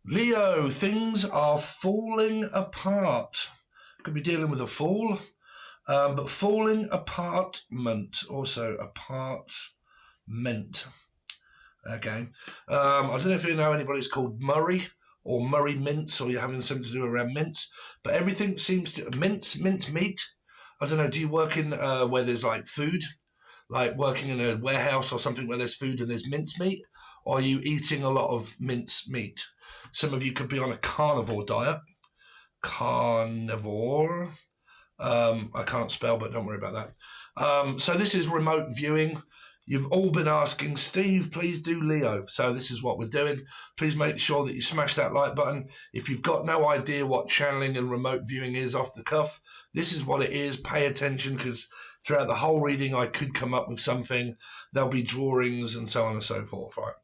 Leo, things are falling apart. Could be dealing with a fall, but falling apartment, also apartment. Okay. I don't know if you know anybody's called Murray or Murray Mints, or you're having something to do around mints, but everything seems to mince meat. I don't know. Do you work in where there's like food, like working in a warehouse or something where there's food and there's mince meat, or are you eating a lot of mince meat? Some of you could be on a carnivore diet. Carnivore. I can't spell, but don't worry about that. So this is remote viewing. You've all been asking, Steve, please do Leo. So this is what we're doing. Please make sure that you smash that like button. If you've got no idea what channeling and remote viewing is off the cuff, this is what it is. Pay attention, because throughout the whole reading, I could come up with something. There'll be drawings and so on and so forth, right?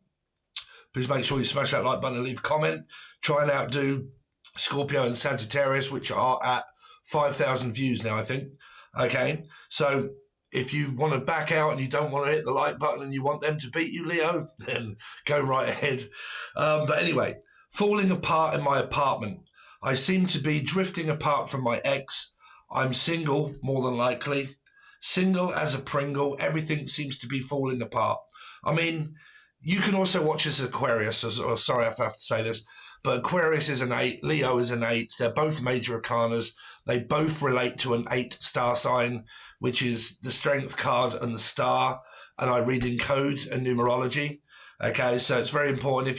Please make sure you smash that like button and leave a comment. Try and outdo Scorpio and Sagittarius, which are at 5,000 views now, I think. Okay, so if you want to back out and you don't want to hit the like button and you want them to beat you, Leo, then go right ahead. But anyway, falling apart in my apartment. I seem to be drifting apart from my ex. I'm single, more than likely. Single as a Pringle. Everything seems to be falling apart. I mean, you can also watch as Aquarius. Sorry if I have to say this, but Aquarius is an 8, Leo is an 8. They're both major arcanas. They both relate to an 8 star sign, which is the strength card and the star. And I read in code and numerology. Okay, so it's very important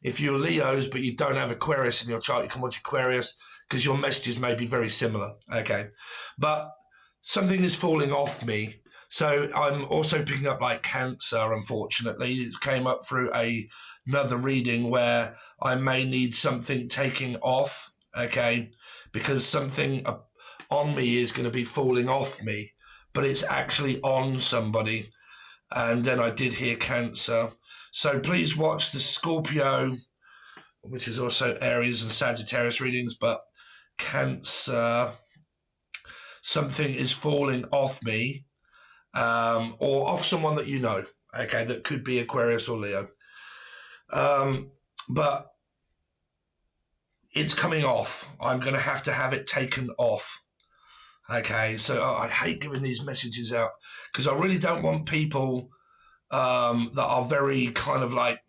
if you're Leos but you don't have Aquarius in your chart, you can watch Aquarius because your messages may be very similar. Okay, but something is falling off me. So I'm also picking up like Cancer, unfortunately. It came up through another reading where I may need something taking off, okay, because something on me is going to be falling off me, but it's actually on somebody. And then I did hear Cancer. So please watch the Scorpio, which is also Aries and Sagittarius readings, but Cancer, something is falling off me. Or off someone that you know, okay, that could be Aquarius or Leo. But it's coming off. I'm going to have it taken off. Okay, so I hate giving these messages out because I really don't want people that are very kind of like,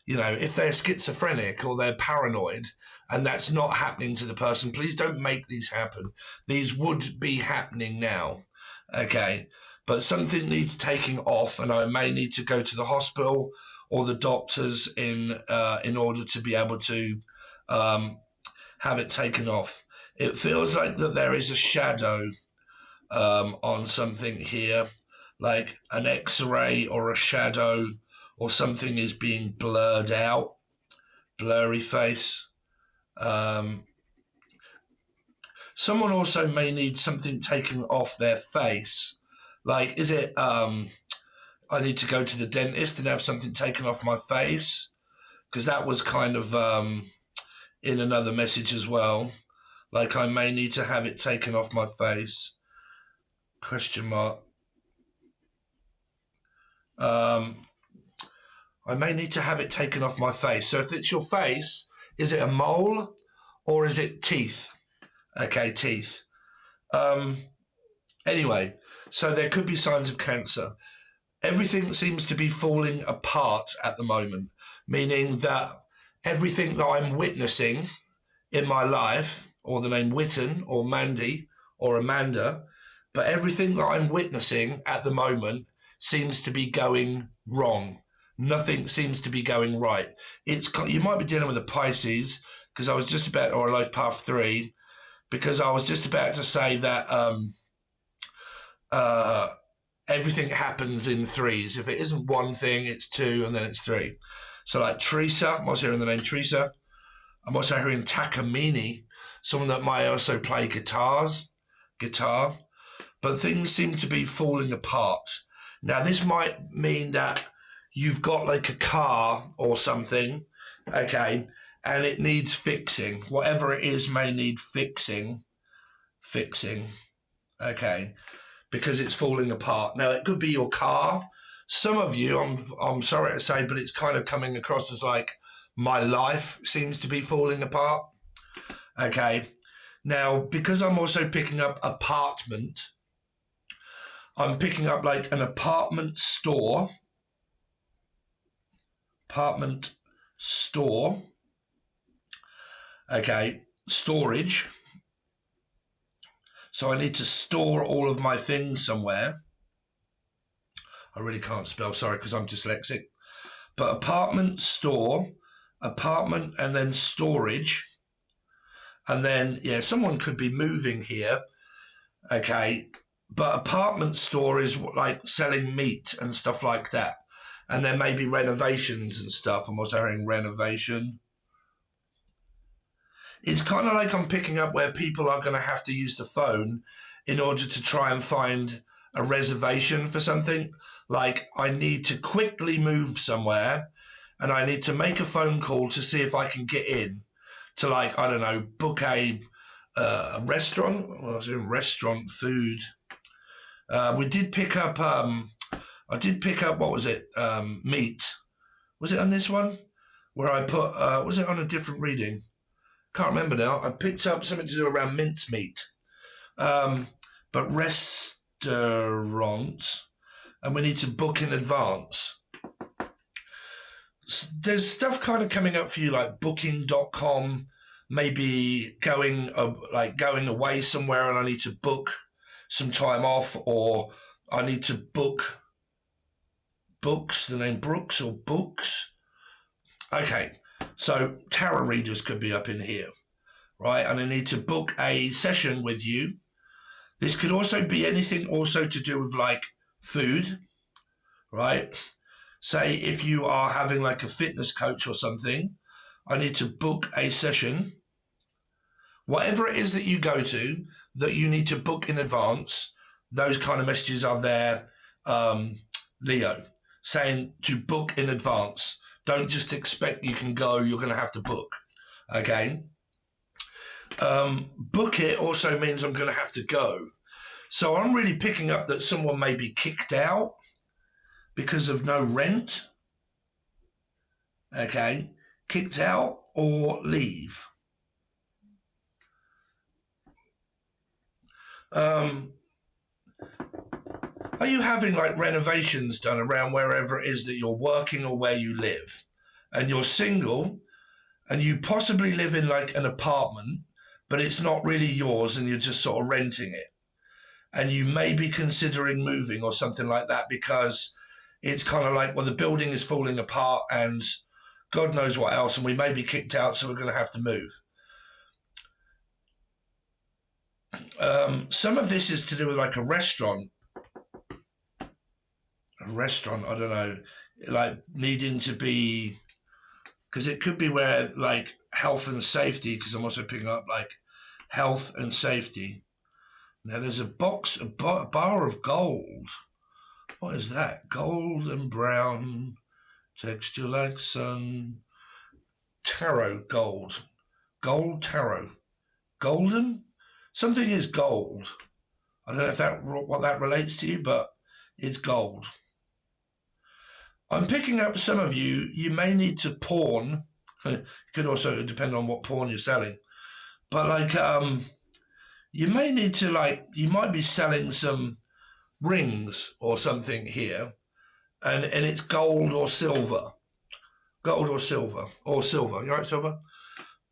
you know, if they're schizophrenic or they're paranoid and that's not happening to the person, please don't make these happen. These would be happening now, okay? But something needs taking off, and I may need to go to the hospital or the doctors in order to be able to have it taken off. It feels like that there is a shadow on something here, like an X-ray or a shadow, or something is being blurred out, blurry face. Someone also may need something taken off their face. Like, is it, I need to go to the dentist and have something taken off my face? Because that was kind of in another message as well. Like, I may need to have it taken off my face. Question mark. I may need to have it taken off my face. So if it's your face, is it a mole or is it teeth? Okay, teeth. Anyway. So there could be signs of Cancer. Everything seems to be falling apart at the moment, meaning that everything that I'm witnessing in my life, or the name Witten or Mandy or Amanda, but everything that I'm witnessing at the moment seems to be going wrong. Nothing seems to be going right. You might be dealing with a Pisces, because I was just about, or a Life Path 3, because I was just about to say that everything happens in threes. If it isn't one thing, it's two, and then it's three. So like Teresa, I'm also hearing the name Teresa. I'm also hearing Takamine, someone that might also play guitar. But things seem to be falling apart. Now, this might mean that you've got like a car or something, okay, and it needs fixing. Whatever it is may need fixing, okay, because it's falling apart. Now, it could be your car. Some of you, I'm sorry to say, but it's kind of coming across as like my life seems to be falling apart. Okay. Now, because I'm also picking up apartment, I'm picking up like an apartment store. Apartment store. Okay. Storage. So I need to store all of my things somewhere. I really can't spell, sorry, because I'm dyslexic. But apartment store, apartment, and then storage. And then, yeah, someone could be moving here. Okay. But apartment store is like selling meat and stuff like that. And there may be renovations and stuff. I'm also hearing renovation. It's kind of like I'm picking up where people are going to have to use the phone in order to try and find a reservation for something. Like I need to quickly move somewhere and I need to make a phone call to see if I can get in to, like, I don't know, book a restaurant. Well, I was in restaurant food. We did pick up, I did pick up, what was it? Meat. Was it on this one? Where I put, was it on a different reading? Can't remember now. I picked up something to do around mincemeat. But restaurant, and we need to book in advance. There's stuff kind of coming up for you like booking.com, maybe going away somewhere and I need to book some time off, or I need to book books, the name Brooks or books. Okay, so tarot readers could be up in here, right? And I need to book a session with you. This could also be anything also to do with like food, right? Say if you are having like a fitness coach or something, I need to book a session. Whatever it is that you go to that you need to book in advance, those kind of messages are there, Leo, saying to book in advance. Don't just expect you can go, you're going to have to book, okay? Book it also means I'm going to have to go. So I'm really picking up that someone may be kicked out because of no rent, okay? Kicked out or leave. Are you having like renovations done around wherever it is that you're working or where you live, and you're single and you possibly live in like an apartment, but it's not really yours and you're just sort of renting it, and you may be considering moving or something like that because it's kind of like, well, the building is falling apart and God knows what else, and we may be kicked out, so we're going to have to move. Some of this is to do with like a restaurant. I don't know, like needing to be, because it could be where like health and safety, because I'm also picking up like health and safety. Now there's a bar of gold. What is that? Gold and brown, texture like sun. Tarot gold. Gold tarot. Golden? Something is gold. I don't know if what that relates to you, but it's gold. I'm picking up some of you, you may need to pawn. It could also depend on what pawn you're selling. But like, you may need to like, you might be selling some rings or something here, and it's gold or silver. Gold or silver. Or silver. You right, silver?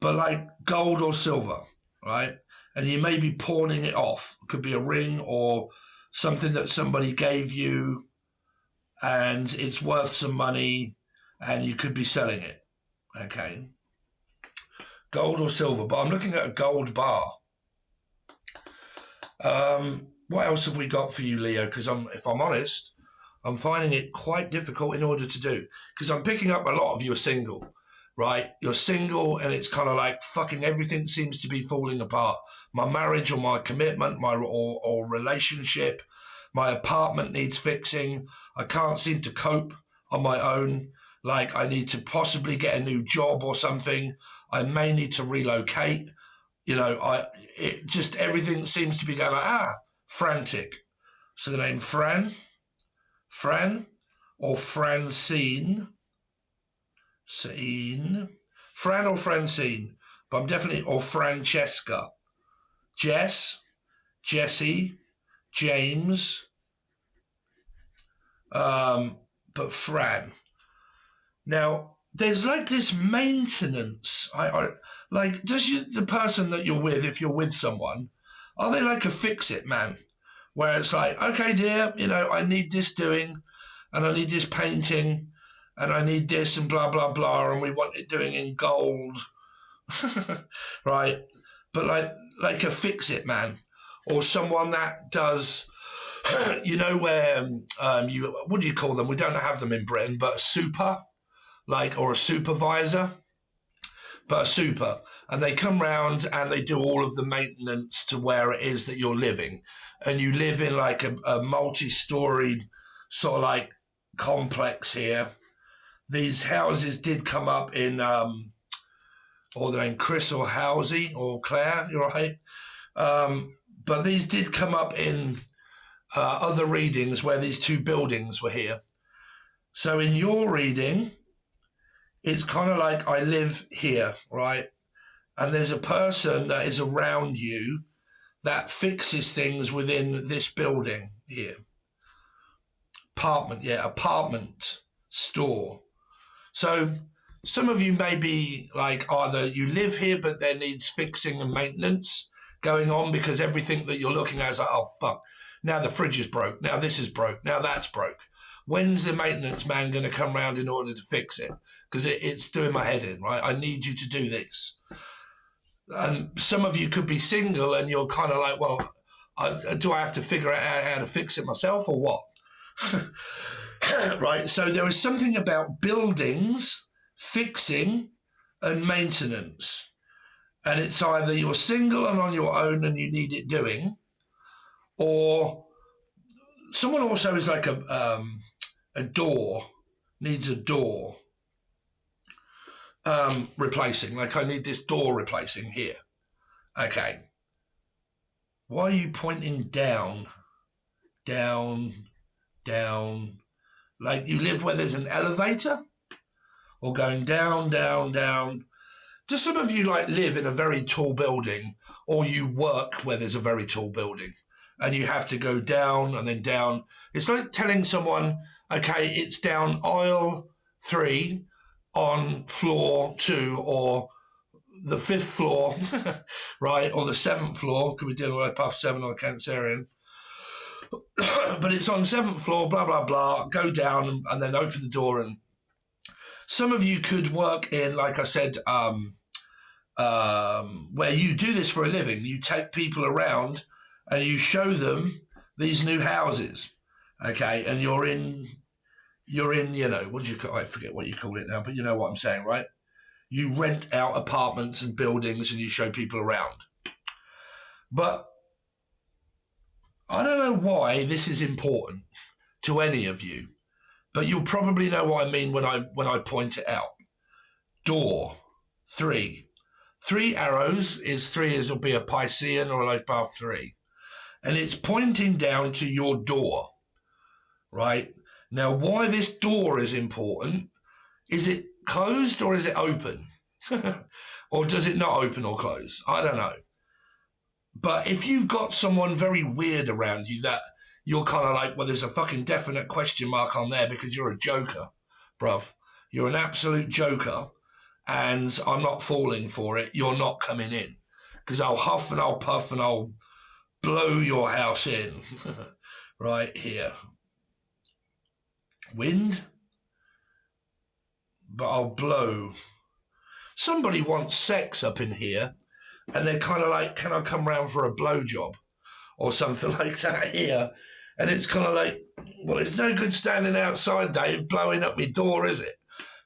But like gold or silver, right? And you may be pawning it off. It could be a ring or something that somebody gave you, and it's worth some money, and you could be selling it. Okay. Gold or silver, but I'm looking at a gold bar. What else have we got for you, Leo? Because if I'm honest, I'm finding it quite difficult in order to do. Because I'm picking up a lot of you are single, right? You're single, and it's kind of like fucking everything seems to be falling apart. My marriage or my commitment, or relationship, my apartment needs fixing. I can't seem to cope on my own. Like I need to possibly get a new job or something. I may need to relocate. You know, just everything seems to be going like, frantic. So the name Fran or Francine. Fran or Francine, but I'm definitely, or Francesca. Jess, Jesse, James, but Fran. Now, there's like this maintenance. Like, the person that you're with, if you're with someone, are they like a fix-it man? Where it's like, okay, dear, I need this doing, and I need this painting, and I need this, and blah, blah, blah, and we want it doing in gold, right? But like a fix-it man, or someone that does, where what do you call them? We don't have them in Britain, but or a supervisor, but a super. And they come round and they do all of the maintenance to where it is that you're living. And you live in like a multi-storied sort of like complex here. These houses did come up in, or they're in Chris or Housey or Claire, you're right. But these did come up in other readings where these two buildings were here. So in your reading, it's kind of like I live here, right? And there's a person that is around you that fixes things within this building here. Apartment, store. So some of you may be like either you live here, but there needs fixing and maintenance going on because everything that you're looking at is like, oh, fuck. Now the fridge is broke. Now this is broke. Now that's broke. When's the maintenance man going to come round in order to fix it? Because it's doing my head in, right? I need you to do this. And some of you could be single and you're kind of like, well, do I have to figure out how to fix it myself or what? Right? So there is something about buildings, fixing and maintenance. And it's either you're single and on your own and you need it doing, or someone also is like a door, needs a door. Replacing, like I need this door replacing here. Okay. Why are you pointing down? Down. Like you live where there's an elevator? Or going down. Do some of you like live in a very tall building, or you work where there's a very tall building and you have to go down and then down? It's like telling someone, okay, it's down aisle 3 on floor 2 or the 5th floor, right? Or the 7th floor, could be dealing with Path 7 or the Cancerian. But it's on 7th floor, blah, blah, blah, go down and then open the door. And some of you could work in, like I said, where you do this for a living. You take people around and you show them these new houses, okay? And you're in, what do you call, I forget what you call it now, but you know what I'm saying, right? You rent out apartments and buildings and you show people around. But I don't know why this is important to any of you, but you'll probably know what I mean when I point it out. Door, 3. 3 arrows is 3 will be a Piscean or a life path 3. And it's pointing down to your door, right? Now, why this door is important, is it closed or is it open? Or does it not open or close? I don't know. But if you've got someone very weird around you that you're kind of like, well, there's a fucking definite question mark on there because you're a joker, bruv. You're an absolute joker and I'm not falling for it. You're not coming in because I'll huff and I'll puff and I'll blow your house in right here. Wind, but I'll blow. Somebody wants sex up in here and they're kind of like, can I come round for a blowjob or something like that here? And it's kind of like, well, it's no good standing outside, Dave, blowing up my door, is it?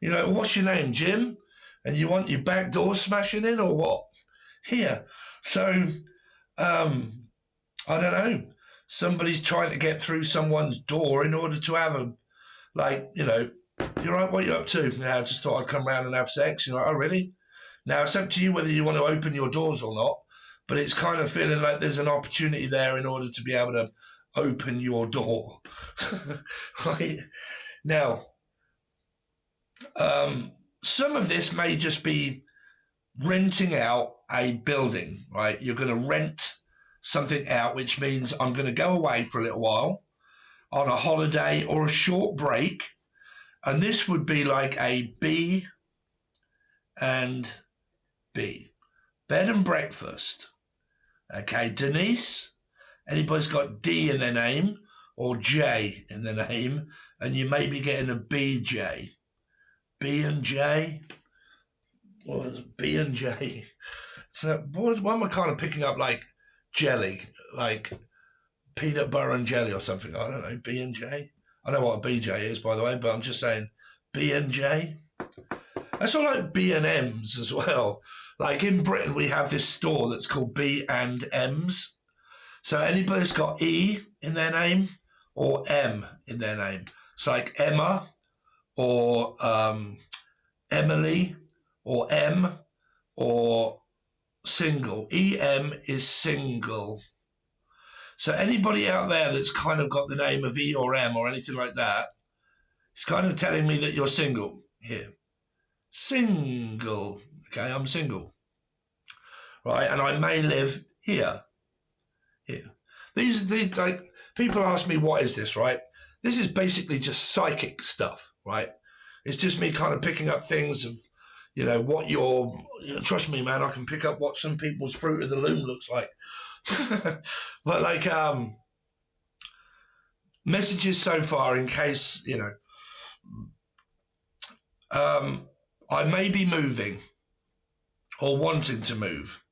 You know, what's your name, Jim? And you want your back door smashing in or what? Here. So, I don't know. Somebody's trying to get through someone's door in order to have a, like, you know, you're right, what are you up to? Now, I just thought I'd come round and have sex. You're like, oh, really? Now, it's up to you whether you want to open your doors or not, but it's kind of feeling like there's an opportunity there in order to be able to open your door. Right? Now, some of this may just be renting out a building, right? You're going to rent something out, which means I'm going to go away for a little while on a holiday or a short break. And this would be like a B and B, bed and breakfast. Okay, Denise, anybody's got D in their name or J in their name, and you may be getting a BJ. B and J? What is B and J? So why am I kind of picking up like jelly, like peanut butter and jelly or something? I don't know, B and J? I know what a BJ is, by the way, but I'm just saying B and J. That's all like B and M's as well. Like in Britain, we have this store that's called B and M's. So anybody's got E in their name or M in their name. It's like Emma or Emily or M or single. EM is single. So anybody out there that's kind of got the name of E or M or anything like that, it's kind of telling me that you're single here. Single. Okay, I'm single. Right, and I may live here. Here. These like people ask me, what is this, right? This is basically just psychic stuff, right? It's just me kind of picking up things of, what trust me, man, I can pick up what some people's fruit of the loom looks like. But like messages so far in case, I may be moving or wanting to move.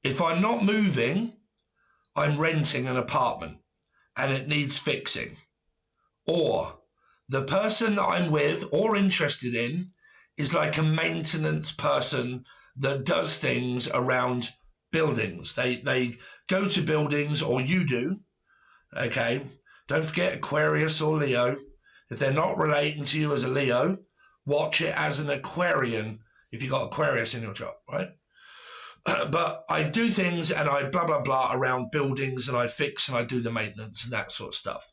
If I'm not moving, I'm renting an apartment and it needs fixing. Or the person that I'm with or interested in is like a maintenance person that does things around buildings. They go to buildings, or you do, okay? Don't forget Aquarius or Leo. If they're not relating to you as a Leo, watch it as an Aquarian if you got Aquarius in your chart, right? But I do things and I blah, blah, blah around buildings, and I fix and I do the maintenance and that sort of stuff.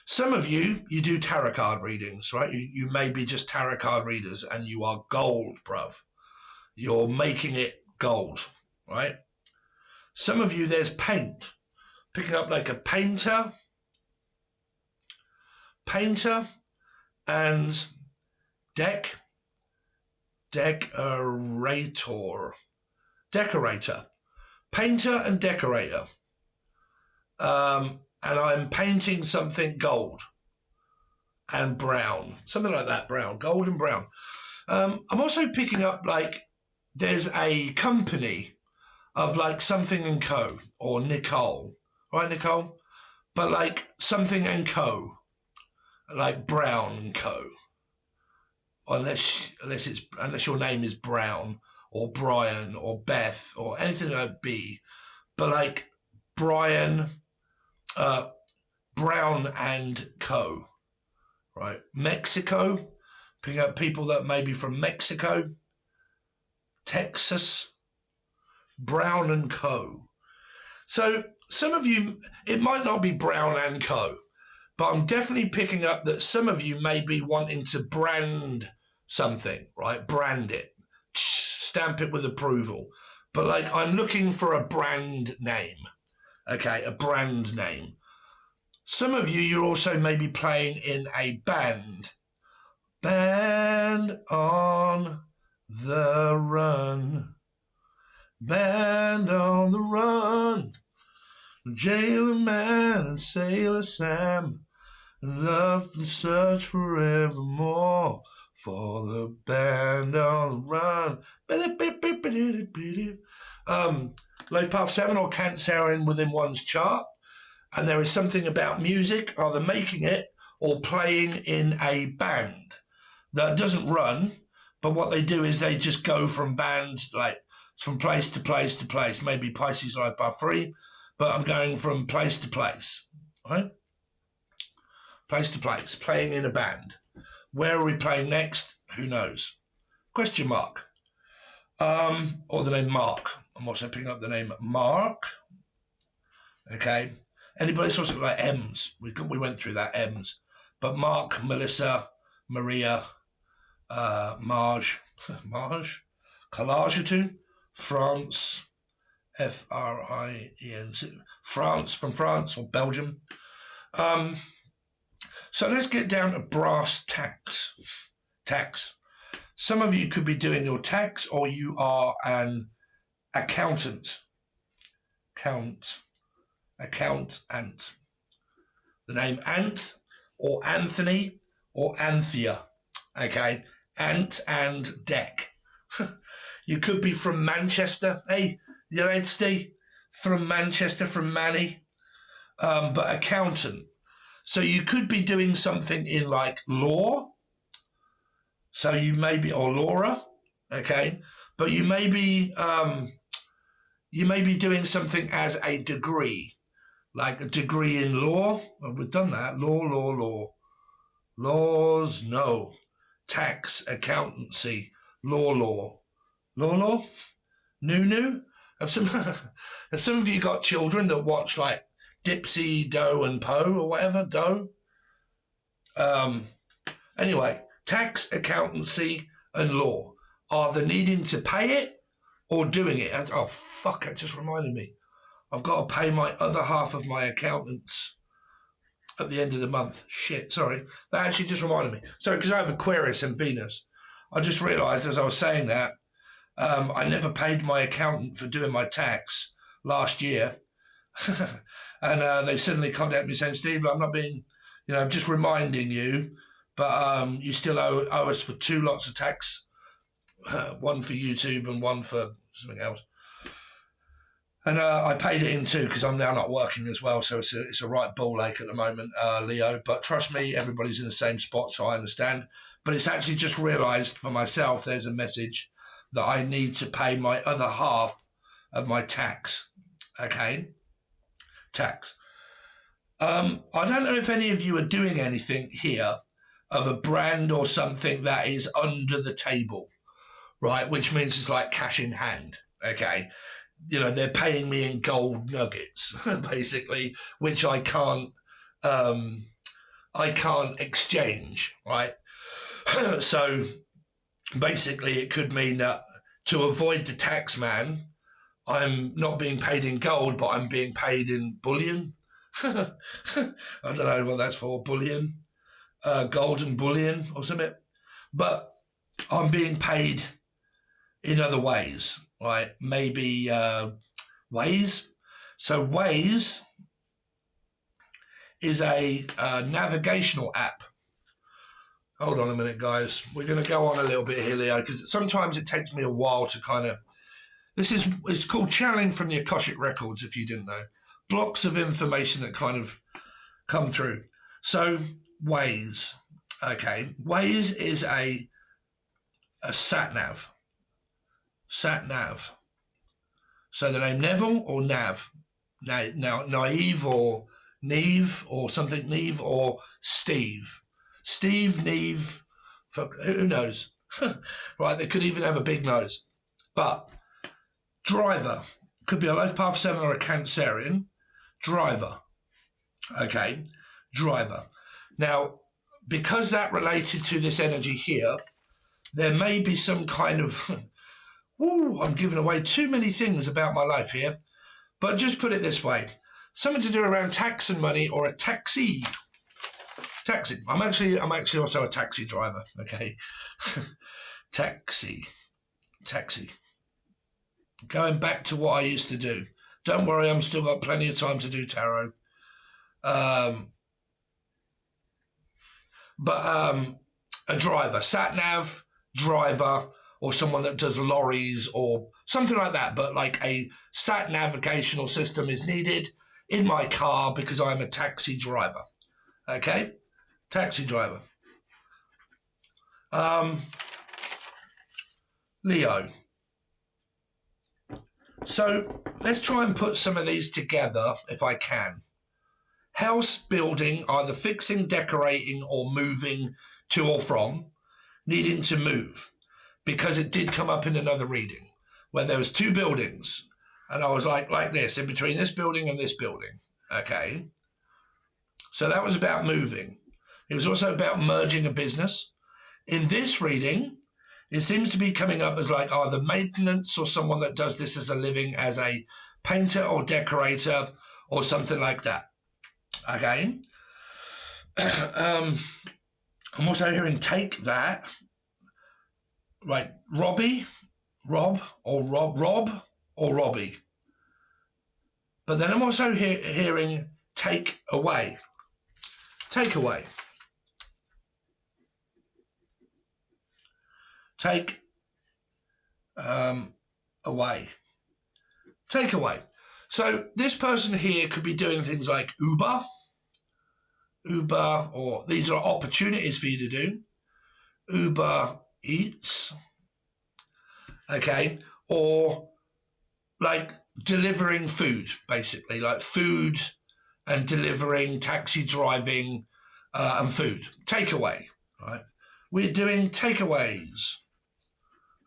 Some of you do tarot card readings, right? You may be just tarot card readers and you are gold, bruv. You're making it gold, right? Some of you, there's paint. Picking up like a painter and decorator, painter and decorator. And I'm painting something gold and brown, something like that, brown, gold and brown. I'm also picking up like there's a company of like Something and Co. or Nicole, right, Nicole? But like Something and Co. like Brown and Co. Unless your name is Brown or Brian or Beth or anything like B, but like Brian, Brown and Co. Right, Mexico, picking up people that may be from Mexico, Texas, Brown and Co. So some of you, it might not be Brown and Co., but I'm definitely picking up that some of you may be wanting to brand something, right? Brand it, stamp it with approval. But like, I'm looking for a brand name, okay? A brand name. Some of you, you're also maybe playing in a band. Band on the run. Band on the run. Jailer Man and Sailor Sam. And love and search forevermore. For the band on the run. Life Path 7 or Cancerian within one's chart. And there is something about music, either making it or playing in a band that doesn't run, but what they do is they just go from bands, like from place to place to place. Maybe Pisces Life Path 3, but I'm going from place to place, right? Place to place, playing in a band. Where are we playing next? Who knows? Question mark. Or the name Mark. I'm also picking up the name Mark. Okay. Anybody sort of like M's? We went through that, M's. But Mark, Melissa, Maria, Marge, Collage, France, France, France, from France or Belgium. So let's get down to brass tacks. Tax. Some of you could be doing your tax, or you are an accountant. Accountant. The name Anth, or Anthony, or Anthea. Okay, Ant and Deck. You could be from Manchester. Hey, you know, Steve, from Manchester, from Manny. But accountant. So you could be doing something in like law. So you may be, or Laura, okay, but you may be doing something as a degree, like a degree in law. Well, we've done that. Law. Laws, no. Tax, accountancy, law. New. Have some of you got children that watch like Dipsy, Doe and Poe or whatever, Doe? Anyway, tax, accountancy and law. Are the needing to pay it or doing it? Oh, fuck, it just reminded me. I've got to pay my other half of my accountants at the end of the month. Shit, sorry. That actually just reminded me. Sorry, because I have Aquarius and Venus. I just realised as I was saying that, I never paid my accountant for doing my tax last year. And they suddenly contacted me saying, Steve, I'm not being, I'm just reminding you, but you still owe us for 2 lots of tax, one for YouTube and one for something else. And I paid it in too because I'm now not working as well, so it's a right ball ache at the moment, Leo. But trust me, everybody's in the same spot, so I understand. But it's actually just realised for myself there's a message that I need to pay my other half of my tax. Okay? Tax. I don't know if any of you are doing anything here of a brand or something that is under the table, right? Which means it's like cash in hand, okay? They're paying me in gold nuggets, basically, which I can't exchange, right? So basically it could mean that to avoid the tax man, I'm not being paid in gold, but I'm being paid in bullion. I don't know what that's for, bullion, golden bullion or something. But I'm being paid in other ways, right? Maybe Waze. So Waze is a navigational app. Hold on a minute, guys. We're going to go on a little bit here, Leo, because sometimes it takes me a while to kind of... It's called channeling from the Akashic Records, if you didn't know. Blocks of information that kind of come through. So, Waze. Okay. Waze is a sat-nav. Sat-nav. So the name Neville or Nav. Now, Naive or Neve or something, Neve or Steve. Steve, Neve, who knows? Right, they could even have a big nose. But driver, could be a Life Path 7 or a Cancerian. Driver. Okay, driver. Now, because that related to this energy here, there may be some kind of... I'm giving away too many things about my life here. But just put it this way. Something to do around tax and money or a taxi. Taxi. I'm actually also a taxi driver, okay? Taxi. Going back to what I used to do. Don't worry, I'm still got plenty of time to do tarot. But a driver, sat-nav, driver, or someone that does lorries or something like that. But like a sat navigational system is needed in my car because I'm a taxi driver. Okay? Taxi driver. Leo. So let's try and put some of these together if I can. House building, either fixing, decorating, or moving to or from, needing to move. Because it did come up in another reading where there was 2 buildings and I was like this, in between this building and this building. Okay. So that was about moving. It was also about merging a business. In this reading, it seems to be coming up as like either maintenance or someone that does this as a living as a painter or decorator or something like that. Okay. I'm also hearing take that. Right. Rob or Robbie. But then I'm also hearing take away. Take away. Take away. Take away. So this person here could be doing things like Uber, or these are opportunities for you to do. Uber Eats. Okay. Or like delivering food, basically, like food and delivering, taxi driving, and food. Takeaway, right? We're doing takeaways.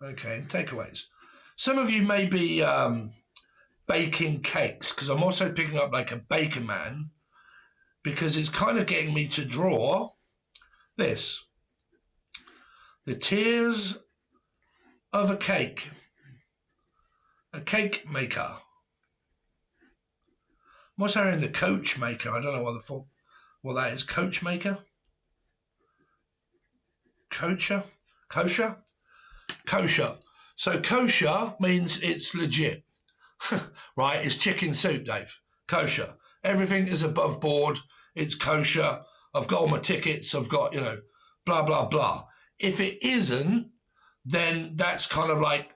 Okay, takeaways. Some of you may be baking cakes, because I'm also picking up like a baker man, because it's kind of getting me to draw this. The tears of a cake maker. I'm also hearing the coach maker. I don't know what that is. Coach maker? Kosher. So kosher means it's legit, right? It's chicken soup, Dave. Kosher. Everything is above board. It's kosher. I've got all my tickets. I've got, blah, blah, blah. If it isn't, then that's kind of like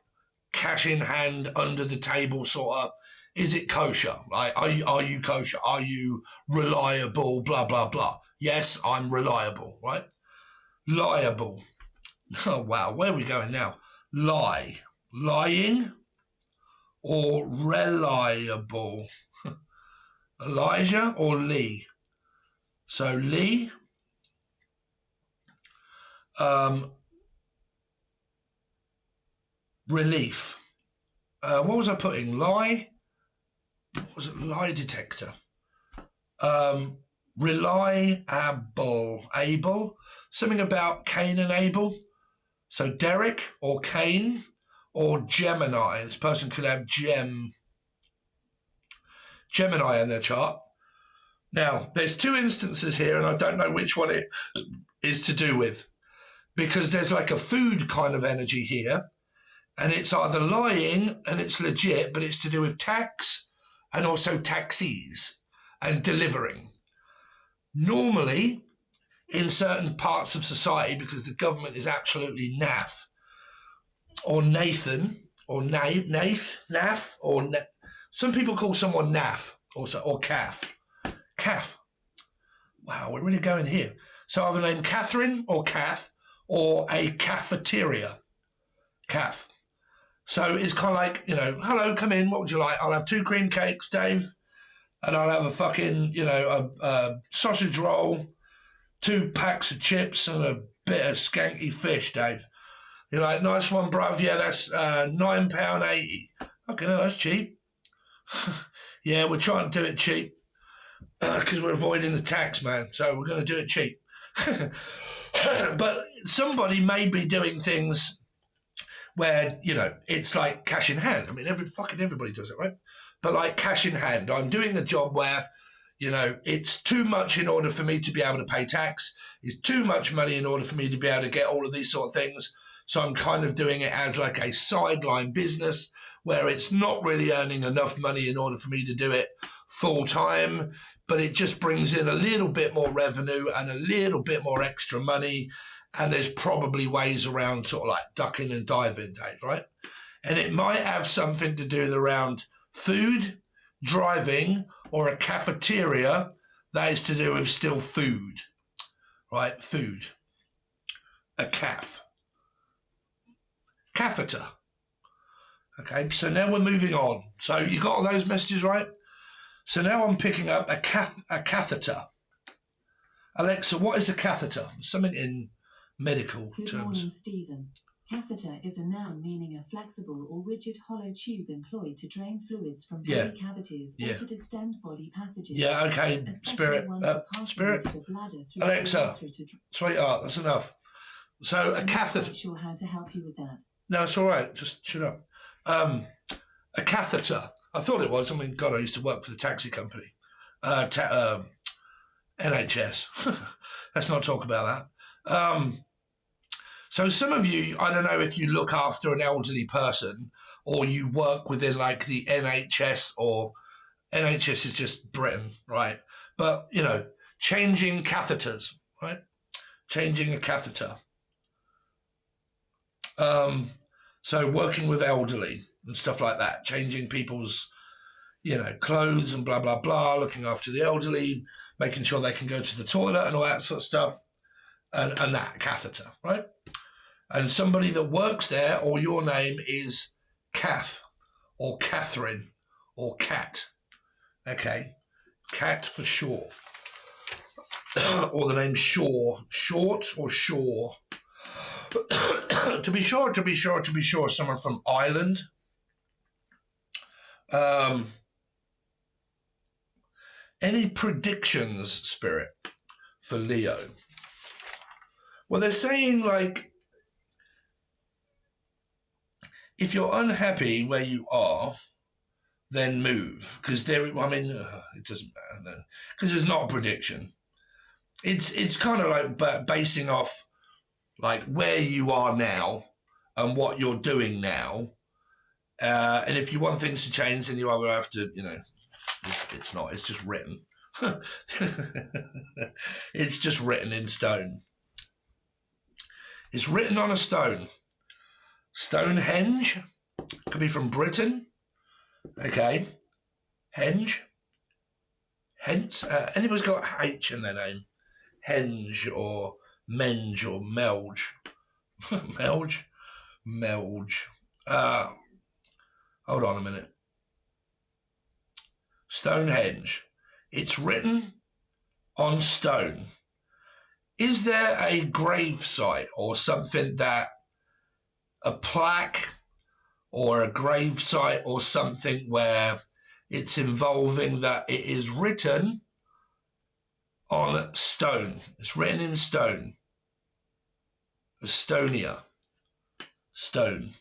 cash in hand, under the table sort of. Is it kosher? Right? Are you kosher? Are you reliable? Blah, blah, blah. Yes, I'm reliable, right? Liable. Oh, wow. Where are we going now? Lying or reliable? Elijah or Lee? So Lee. Relief. What was I putting? Lie? What was it? Lie detector. Reliable. Able. Something about Cain and Abel. So Derek or Cain or Gemini. This person could have Gemini in their chart. Now, there's two instances here, and I don't know which one it is to do with, because there's like a food kind of energy here, and it's either lying and it's legit, but it's to do with tax and also taxis and delivering. Normally, in certain parts of society, because the government is absolutely naff, or Nathan, or naff, or some people call someone naff, or calf. Calf. Wow, we're really going here. So either named Catherine or Kath, or a cafeteria. Calf. So it's kind of like, hello, come in, what would you like? I'll have 2 cream cakes, Dave, and I'll have a fucking, a sausage roll, 2 packs of chips, and a bit of skanky fish, Dave. You're like, nice one, bruv. Yeah, that's £9.80. Okay, no, that's cheap. Yeah, we're trying to do it cheap because we're avoiding the tax, man. So we're going to do it cheap. But somebody may be doing things where, it's like cash in hand. I mean, everybody does it, right? But like cash in hand. I'm doing a job where, it's too much in order for me to be able to pay tax. It's too much money in order for me to be able to get all of these sort of things. So I'm kind of doing it as like a sideline business where it's not really earning enough money in order for me to do it full time, but it just brings in a little bit more revenue and a little bit more extra money. And there's probably ways around sort of like ducking and diving, Dave, right? And it might have something to do around food, driving, or a cafeteria that is to do with still food, right? Food. A calf. Catheter. Okay, so now we're moving on. So you got all those messages right? So now I'm picking up a catheter. Alexa, what is a catheter? Something in medical terms. Good morning, Stephen. Catheter is a noun meaning a flexible or rigid hollow tube employed to drain fluids from body cavities or to distend body passages. Yeah, okay, Spirit. Alexa, sweetheart, that's enough. So a I'm catheter. not quite sure how to help you with that. No, it's all right. Just shut up. A catheter. I thought it was. I mean, God, I used to work for the taxi company. NHS. Let's not talk about that. So some of you, I don't know if you look after an elderly person or you work within like the NHS, or NHS is just Britain, right? But, you know, changing catheters, right? Changing a catheter. So working with elderly and stuff like that, changing people's, you know, clothes and blah, blah, blah, looking after the elderly, making sure they can go to the toilet and all that sort of stuff, and that catheter, right? And somebody that works there, or your name is Kath, or Catherine, or Cat. Okay, Cat for short. Or the name Shaw, short or Shaw. to be sure, someone from Ireland. Any predictions, Spirit, for Leo? Well, they're saying, like, if you're unhappy where you are, then move. Because it doesn't matter, no. Because it's not a prediction. It's kind of like basing off, like, where you are now and what you're doing now. And if you want things to change, then you either have to, you know, it's not, it's just written. It's just written in stone. It's written on a stone. Stonehenge, could be from Britain. Okay. Henge. Hence, anybody's got H in their name. Henge or Menge or Melge. Melge. Hold on a minute. Stonehenge. It's written on stone. Is there a grave site or something that, a plaque or a grave site or something where it's involving that it is written on stone? It's written in stone. Estonia. Stone.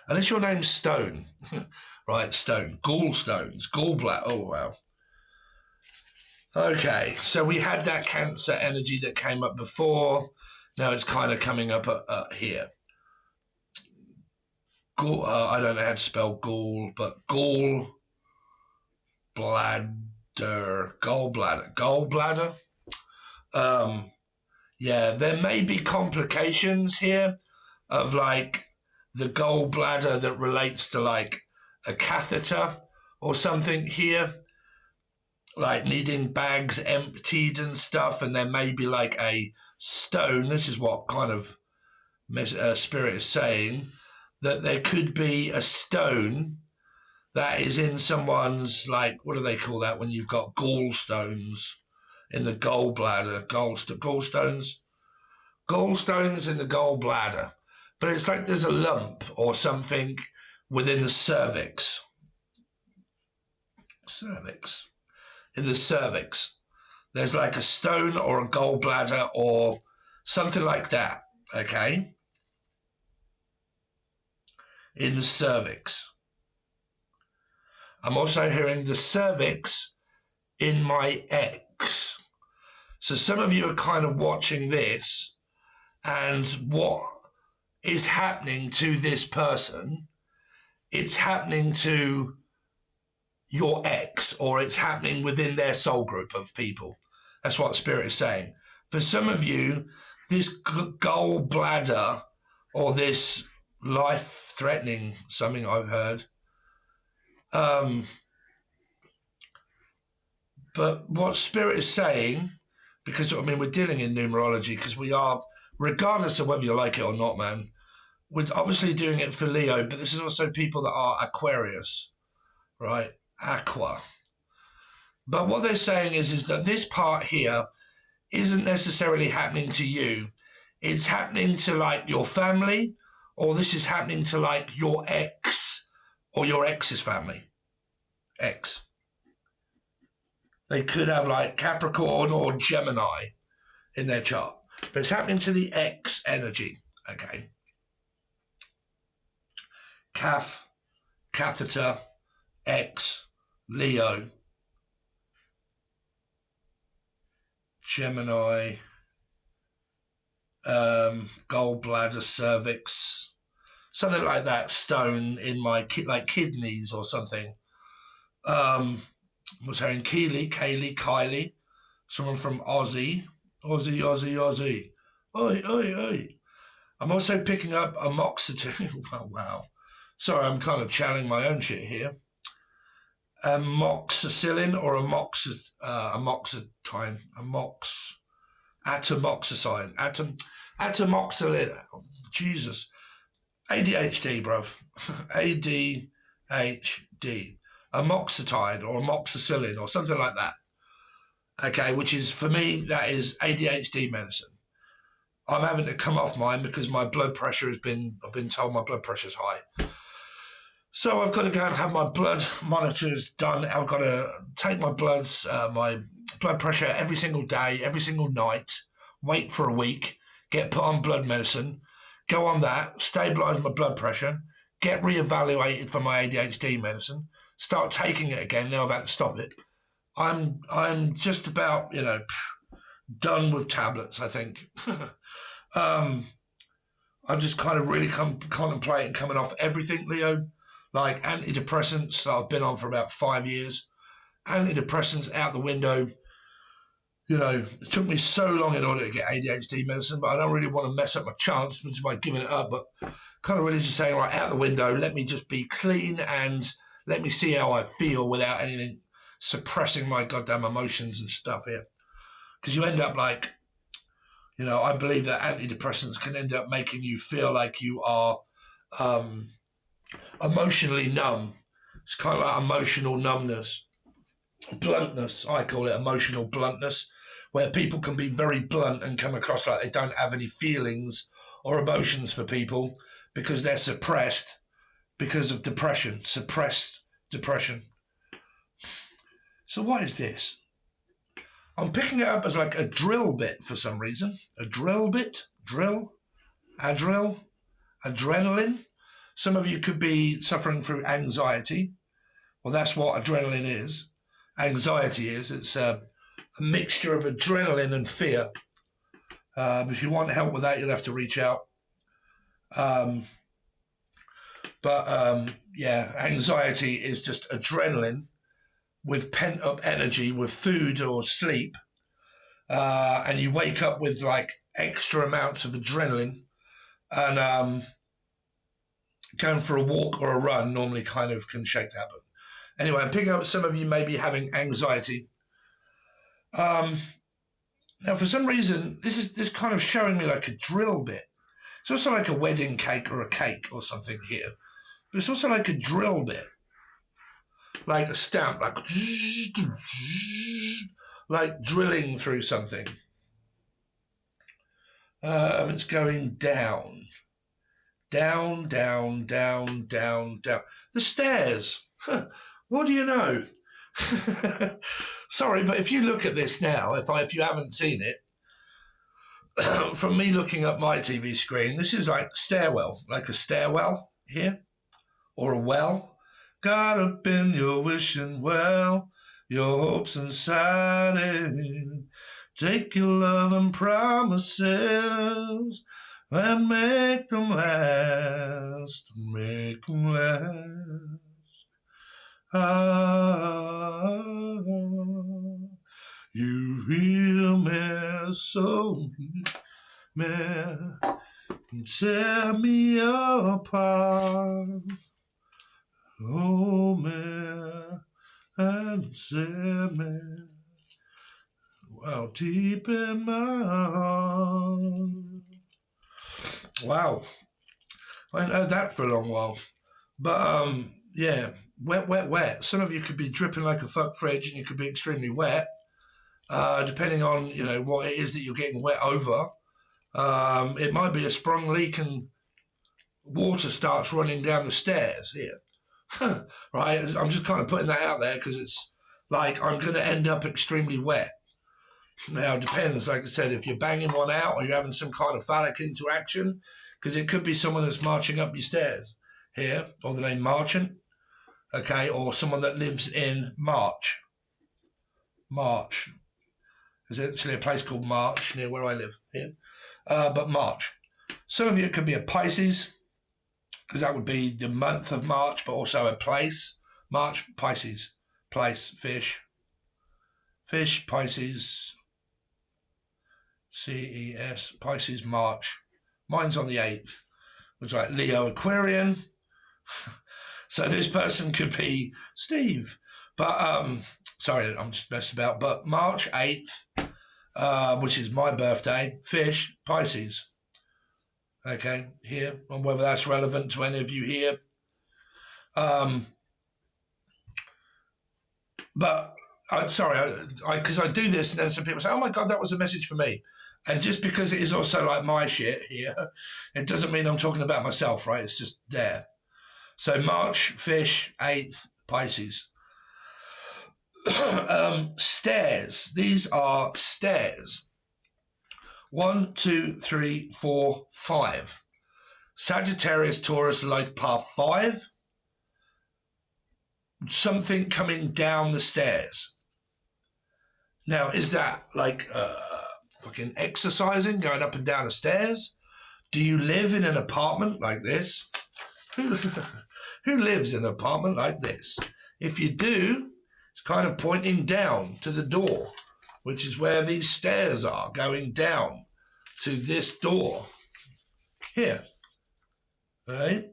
Unless your name's Stone. Right, Stone. Gallstones. Gallbladder. Oh, wow. Okay, so we had that Cancer energy that came up before. Now it's kind of coming up here. I don't know how to spell gall, but gallbladder. Yeah, there may be complications here of like the gallbladder that relates to like a catheter or something here, like needing bags emptied and stuff, and there may be like a stone. This is what kind of Spirit is saying, that there could be a stone that is in someone's, like, what do they call that when you've got gallstones in the gallbladder? Gallstones in the gallbladder. But it's like there's a lump or something within the cervix. In the cervix. There's like a stone or a gallbladder or something like that, okay? In the cervix. I'm also hearing the cervix in my ex. So some of you are kind of watching this, and what is happening to this person, it's happening to your ex, or it's happening within their soul group of people. That's what Spirit is saying. For some of you, this gallbladder or this life-threatening, something I've heard. But what Spirit is saying, because, I mean, we're dealing in numerology, because we are, regardless of whether you like it or not, man, we're obviously doing it for Leo, but this is also people that are Aquarius, right? Aqua. But what they're saying is that this part here isn't necessarily happening to you. It's happening to, like, your family, or this is happening to, like, your ex or your ex's family. Ex. They could have, like, Capricorn or Gemini in their chart. but it's happening to the X energy, okay? Catheter, X, Leo, Gemini, gallbladder, cervix, something like that, stone in my like kidneys or something. Was hearing Kaylee, Kylie, someone from Aussie. Oi, oi, oi. I'm also picking up amoxicillin. Oh, wow. Sorry, I'm kind of channeling my own shit here. Amoxicillin or atomoxylin. Jesus. ADHD, bruv. ADHD. Amoxitide or amoxicillin or something like that. Okay, which is, for me, that is ADHD medicine. I'm having to come off mine because my blood pressure I've been told my blood pressure's high. So I've got to go and have my blood monitors done. I've got to take my blood pressure every single day, every single night, wait for a week, get put on blood medicine, go on that, stabilise my blood pressure, get reevaluated for my ADHD medicine, start taking it again. Now I've had to stop it. I'm just about, done with tablets, I think. I'm just kind of really contemplating coming off everything, Leo. Like antidepressants that I've been on for about 5 years. Antidepressants out the window. It took me so long in order to get ADHD medicine, but I don't really want to mess up my chance by giving it up. But kind of really just saying, right, out the window, let me just be clean and let me see how I feel without anything suppressing my goddamn emotions and stuff here. Because you end up like, I believe that antidepressants can end up making you feel like you are emotionally numb. It's kind of like emotional numbness. Bluntness, I call it emotional bluntness, where people can be very blunt and come across like they don't have any feelings or emotions for people because they're suppressed because of depression, suppressed depression. So what is this? I'm picking it up as like a drill bit for some reason. A drill bit? Adrenaline? Some of you could be suffering through anxiety. Well, that's what adrenaline is. Anxiety is. It's a mixture of adrenaline and fear. If you want help with that, you'll have to reach out. Anxiety is just adrenaline with pent-up energy, with food or sleep, and you wake up with like extra amounts of adrenaline, and going for a walk or a run normally kind of can shake that. But anyway, I'm picking up some of you may be having anxiety. Now, for some reason, this is kind of showing me like a drill bit. It's also like a wedding cake or a cake or something here, but it's also like a drill bit. Like a stamp, like drilling through something. It's going down. Down. The stairs. What do you know? Sorry, but if you look at this now, if you haven't seen it, from me looking at my TV screen, this is like stairwell, like a stairwell here, or a well. Got up in your wishing well, your hopes inside it. Take your love and promises and make them last, you heal me so, man, tear me apart. Oh, man, and set me, wow, deep in my heart. Wow, I hadn't heard that for a long while. But, wet. Some of you could be dripping like a fuck fridge and you could be extremely wet, depending on, what it is that you're getting wet over. It might be a sprung leak and water starts running down the stairs here. Right, I'm just kind of putting that out there because it's like I'm going to end up extremely wet. Now, it depends, like I said, if you're banging one out or you're having some kind of phallic interaction, because it could be someone that's marching up your stairs here, or the name Marchant, okay, or someone that lives in March. March. There's actually a place called March near where I live here. But March. Some of you, it could be a Pisces, because that would be the month of March, but also a place. March, Pisces. Place, fish. Fish, Pisces. CES, Pisces, March. Mine's on the 8th. It's like Leo, Aquarian. So this person could be Steve. But, sorry, I'm just messing about. But March 8th, which is my birthday, fish, Pisces. Okay, here, and whether that's relevant to any of you here. But, sorry, because I do this and then some people say, oh my God, that was a message for me. And just because it is also like my shit here, it doesn't mean I'm talking about myself, right? It's just there. So March, fish, 8th, Pisces. Stairs. These are stairs. 1, 2, 3, 4, 5. Sagittarius, Taurus, life path 5. Something coming down the stairs. Now, is that like fucking exercising, going up and down the stairs? Do you live in an apartment like this? Who lives in an apartment like this? If you do, it's kind of pointing down to the door, which is where these stairs are, going down to this door. Here. Right?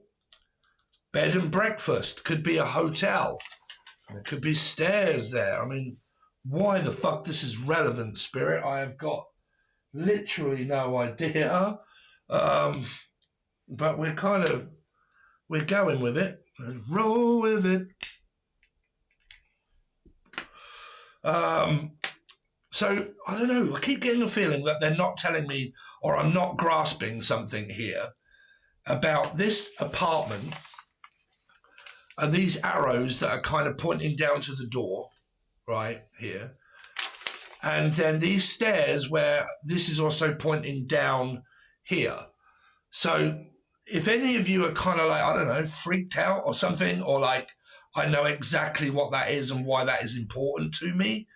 Bed and breakfast. Could be a hotel. There could be stairs there. I mean, why the fuck this is relevant, Spirit, I have got literally no idea. But we're going with it. Roll with it. So, I don't know. I keep getting a feeling that they're not telling me, or I'm not grasping something here about this apartment and these arrows that are kind of pointing down to the door, right here. And then these stairs where this is also pointing down here. So if any of you are kind of like, I don't know, freaked out or something, or like, I know exactly what that is and why that is important to me,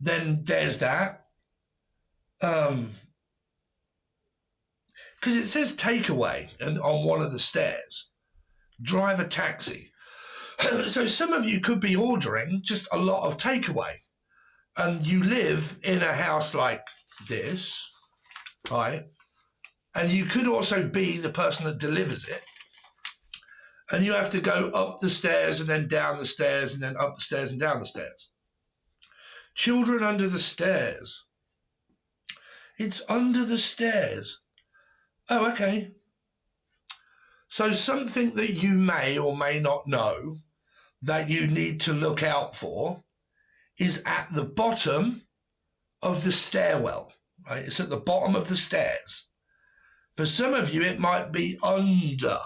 then there's that. Because it says takeaway and on one of the stairs. Drive a taxi. So some of you could be ordering just a lot of takeaway. And you live in a house like this, right? And you could also be the person that delivers it. And you have to go up the stairs and then down the stairs and then up the stairs and down the stairs. Children under the stairs. It's under the stairs. Oh, okay. So something that you may or may not know that you need to look out for is at the bottom of the stairwell, right? It's at the bottom of the stairs. For some of you, it might be under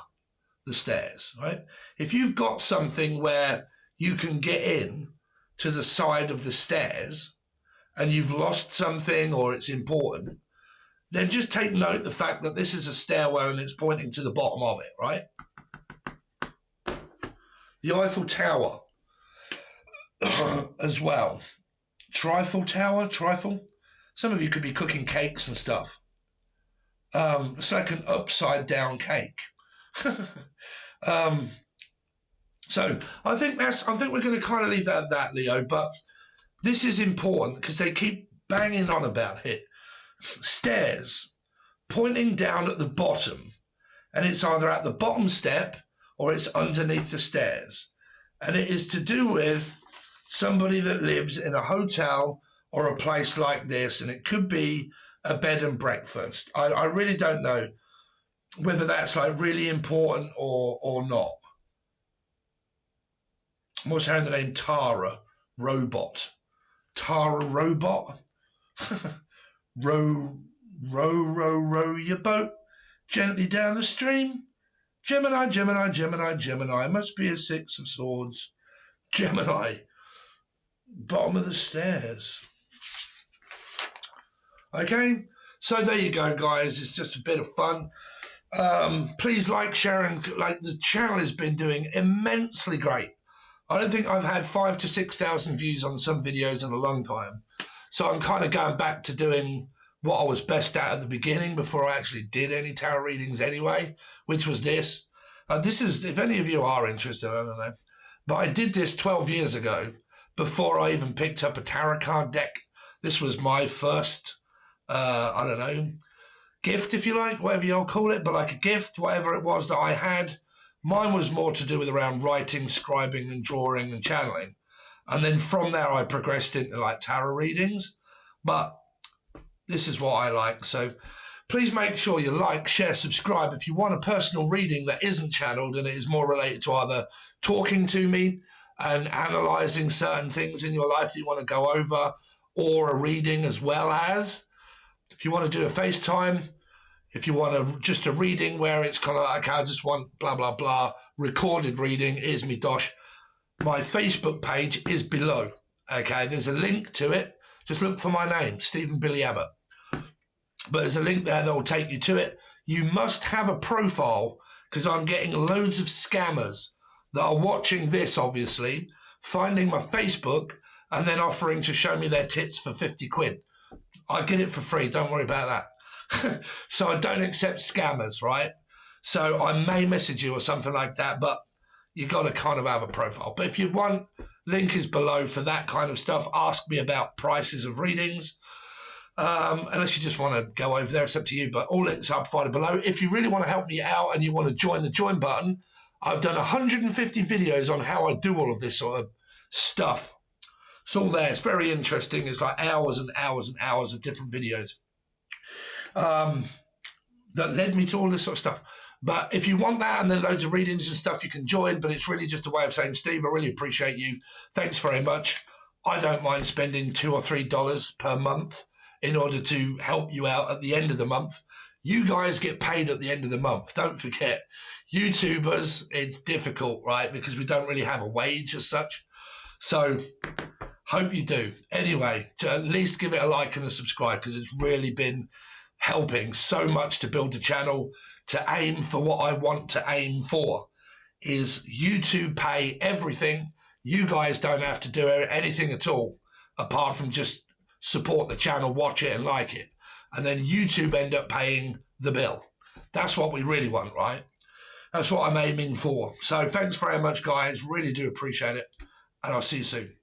the stairs, right? If you've got something where you can get in to the side of the stairs and you've lost something or it's important, then just take note of the fact that this is a stairwell and it's pointing to the bottom of it, right? The Eiffel Tower as well. Trifle Tower, trifle. Some of you could be cooking cakes and stuff. It's like an upside down cake. So I think we're going to kind of leave that at that, Leo, but this is important because they keep banging on about it. Stairs pointing down at the bottom, and it's either at the bottom step or it's underneath the stairs. And it is to do with somebody that lives in a hotel or a place like this, and it could be a bed and breakfast. I really don't know whether that's like really important or not. I'm also hearing the name Tara Robot. Tara Robot? Row your boat gently down the stream. Gemini, Gemini, Gemini, Gemini. Must be a 6 of swords. Gemini. Bottom of the stairs. Okay, so there you go, guys. It's just a bit of fun. Please like, share, and like. The channel has been doing immensely great. I don't think I've had 5,000 to 6,000 views on some videos in a long time. So I'm kind of going back to doing what I was best at the beginning before I actually did any tarot readings anyway, which was this. This is, if any of you are interested, I don't know. But I did this 12 years ago before I even picked up a tarot card deck. This was my first, I don't know, gift, if you like, whatever you'll call it, but like a gift, whatever it was that I had. Mine was more to do with around writing, scribing, and drawing and channeling. And then from there, I progressed into like tarot readings. But this is what I like. So please make sure you like, share, subscribe. If you want a personal reading that isn't channeled and it is more related to either talking to me and analysing certain things in your life that you want to go over, or a reading as well as, if you want to do a FaceTime, if you want just a reading where it's kind of like, okay, I just want blah, blah, blah, recorded reading, here's me dosh. My Facebook page is below, okay? There's a link to it. Just look for my name, Stephen Billy Abbott. But there's a link there that will take you to it. You must have a profile, because I'm getting loads of scammers that are watching this, obviously, finding my Facebook and then offering to show me their tits for 50 quid. I get it for free, don't worry about that. So I don't accept scammers, right? So I may message you or something like that, but you got to kind of have a profile. But if you want, link is below for that kind of stuff. Ask me about prices of readings. Unless you just want to go over there, it's up to you. But all links are provided below. If you really want to help me out and you want to join the join button, I've done 150 videos on how I do all of this sort of stuff. It's all there. It's very interesting. It's like hours and hours and hours of different videos. That led me to all this sort of stuff. But if you want that and then loads of readings and stuff, you can join. But it's really just a way of saying, Steve, I really appreciate you. Thanks very much. I don't mind spending $2 or $3 per month in order to help you out at the end of the month. You guys get paid at the end of the month. Don't forget, YouTubers, it's difficult, right? Because we don't really have a wage as such. So hope you do. Anyway, to at least give it a like and a subscribe, because it's really been helping so much to build the channel, to aim for what I want to aim for. Is YouTube pay everything. You guys don't have to do anything at all apart from just support the channel, watch it and like it. And then YouTube end up paying the bill. That's what we really want, right? That's what I'm aiming for. So thanks very much, guys. Really do appreciate it. And I'll see you soon.